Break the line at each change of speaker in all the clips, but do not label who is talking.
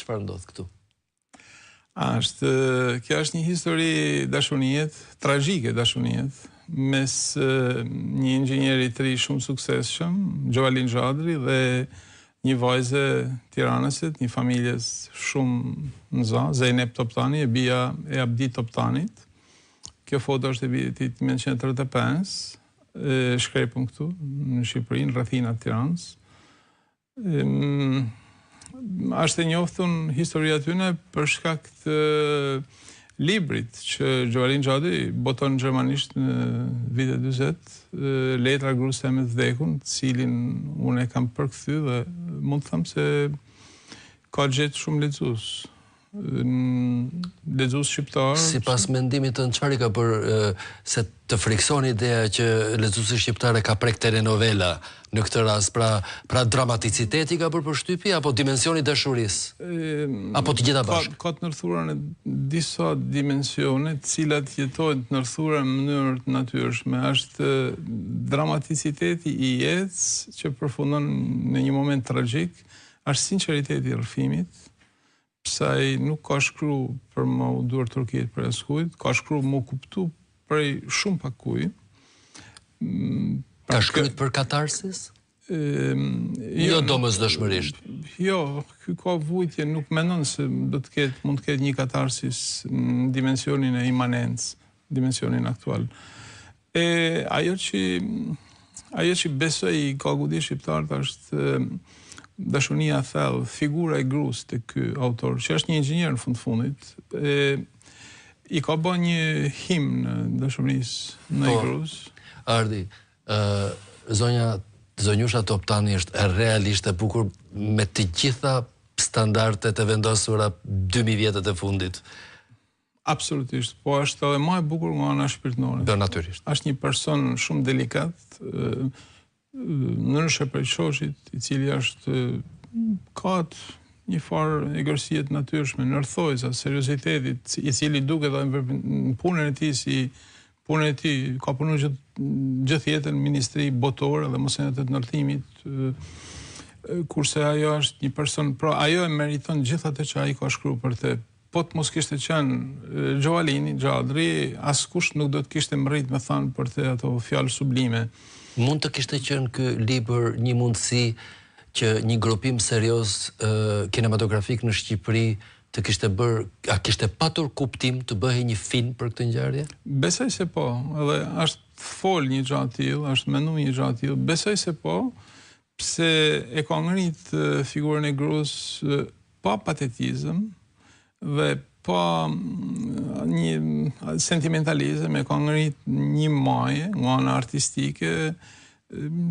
çfarë ndodh këtu?
Kjo është një histori dashuriet, tragjike dashuriet, mes një inxhinieri të ri shumë suksesshëm, Gjovalin Xhadri, dhe një vajze tiranësit, një familjes shumë nza, Zeynep Toptani, e bia e Abdi Toptanit. Kjo foto është e vitit 1935, shkrepëm këtu, në Shqipëri, në rrethinat Tiranës. Është e njoftun historia tyne për shkak të librit që Gjovalin Xhadri boton gjermanisht në vitet 40, Letra gruas me vdekun, cilin unë e kam përkthy dhe mund të them se ka gjetë shumë lexues. Lexues shqiptar.
Sipas mendimit të çfarë ka për se të frikson ideja që lexuesi shqiptar ka prek telenovela në këtë rast, pra dramaticiteti ka për përshtypje apo dimensioni dashurisë? Apo të gjitha bashkë?
Ka të ndërthura në disa dimensione, të cilat jetojnë të ndërthura në mënyrë të natyrshme. Është dramaticiteti i jetës që përfundon në një moment tragjik, është sinqeriteti i rrëfimit. Psaj nuk ka shkru për më u duar Turkijit për askujt, ka shkru më kuptu prej shumë pakuj.
Ka shkryt për katarsis? Jo domosdoshmërisht.
Jo, ky ka vujtje, nuk mendon se mund të ketë një katarsis në dimensionin e imanencë, dimensionin aktual. Ajo që besoj i ka gudi shqiptarët është dashuria thellë, figura e gruas të ky autor, që është një inxhinier në fundit, i ka bën një himn dashurisë në gruas.
Ardi, zonjusha Toptani është realisht e bukur me të gjitha standardet e vendosura 2000 vjetët e fundit.
Absolutisht, po është edhe më e bukur nga ana shpirtërore.
Jo, natyrisht.
Është një person shumë delikat, ndryshe prej shoqit, i cili është ka një farë egërsie të natyrshme, nërthojza, seriozitetit, i cili duket edhe në punën e tij si punën e tij, ka punuar gjithë jetën në ministri botore dhe mosenet të ndërtimit, kurse ajo është një person, pra ajo e meriton gjithë atë që ai ka shkruar për të. Po të mos kishte qenë Gjovalini Xhadri, askush nuk do të kishte mërrit me thënë për të ato fjalë sublime.
Mund të kishte qenë ky libër një mundësi që një grupim serioz kinematografik në Shqipëri të kishte bërë, a kishte patur kuptim të bëhej një film për këtë ngjarje?
Besoj se po, edhe është fol një gjë tillë, është menduar një gjë tillë, besoj se po, pse e ka ngrit figurën e gruas pa patetizëm dhe pa një sentimentalizëm, e ka ngrit një maje nga ana artistike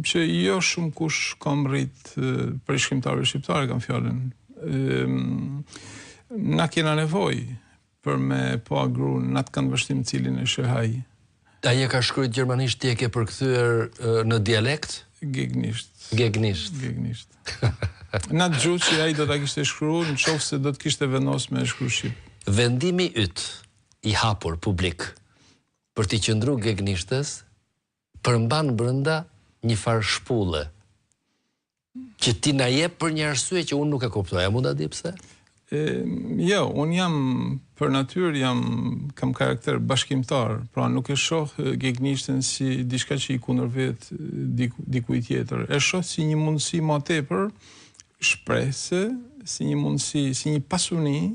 që jo shumë kush ka mrit për shkrimtarëve shqiptarë, kam fjalën. Na kena nevojë për me pa gruan në atë këndvështrim cilin e shehaj.
Ai e ka shkruar gjermanisht, ti e ke përkthyer në dialekt?
Gegnisht.
Gegnisht.
Në atë gjuhë që ai do ta kishte shkruar, nëse do të kishte vendosur me shkruar shqip.
Vendimi yt i hapur publik për t'i qëndruar gegnishtes përmban brenda një farë shpulle që ti na jep për një arsye që unë nuk e kuptoj. A mund ta di pse?
Jo, unë jam për natyrë kam karakter bashkimtar, pra nuk e shoh gegnishten si diçka që i kundërvet dikujt tjetër. E shoh si një mundësi më tepër shprehse, si një mundësi, si një pasuni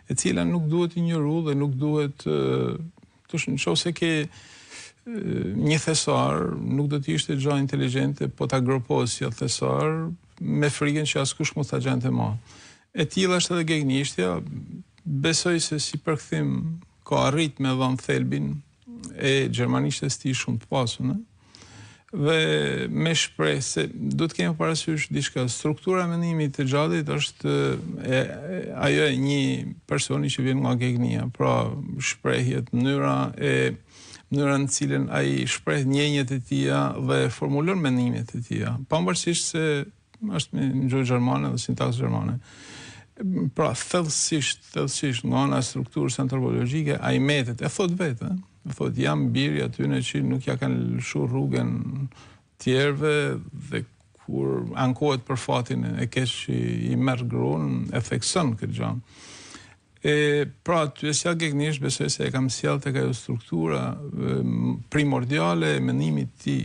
e cila nuk duhet injoruar dhe nuk duhet nëse ke një thesar, nuk do të ishte gjë inteligjente, po ta groposh si atë thesar me frikën që askush mos ta gjante më. E tilla është edhe gegnishtja, besoj se si përkthim ka arrit me dhënë thelbin e gjermanishtes tij shumë të pasune, dhe me shpreh se do të kemi parasysh diçka. Struktura e mendimit të Xhadrit është ajo e një personi që vjen nga gegnia, pra shprehjet, mënyra në cilën ai shpreh ndjenjat e tija dhe formulon mendimet e tija, pavarësisht se është në gjuhë gjermane dhe sintaks gjermane. Pra, thellësisht nga ana strukturës antropologjike, ai metet, e thot vetë, thot jam biri atyne që nuk ja kanë lëshuar rrugën tjerëve dhe kur ankohet për fatin e keq që i merr gruan, e thekson këtë gjë. Pra, ty e sjell gegnisht, besoj se e kam sjell tek ajo struktura primordiale e mendimit ti